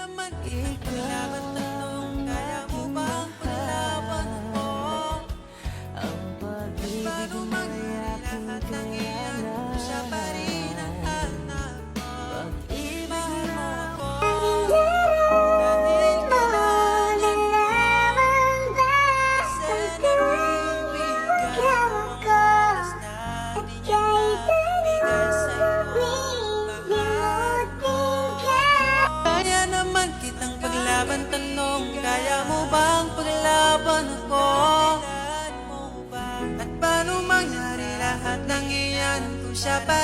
naman kitang paglaban, tanong, kaya mo bang paglaban ako? Ang pag-ibig mo'y aking kayanan. Siya pa rin ang hanap mo. Mahal mo ako. Dahil kailangan mo. Kasi nagbibigay mo oras na di niya mabigay sa'yo. Mahal mo. Kaya naman kitang paglaban, tanong, kaya mo bang paglaban ako? At paano mangyari lahat ng iyan kung siya pa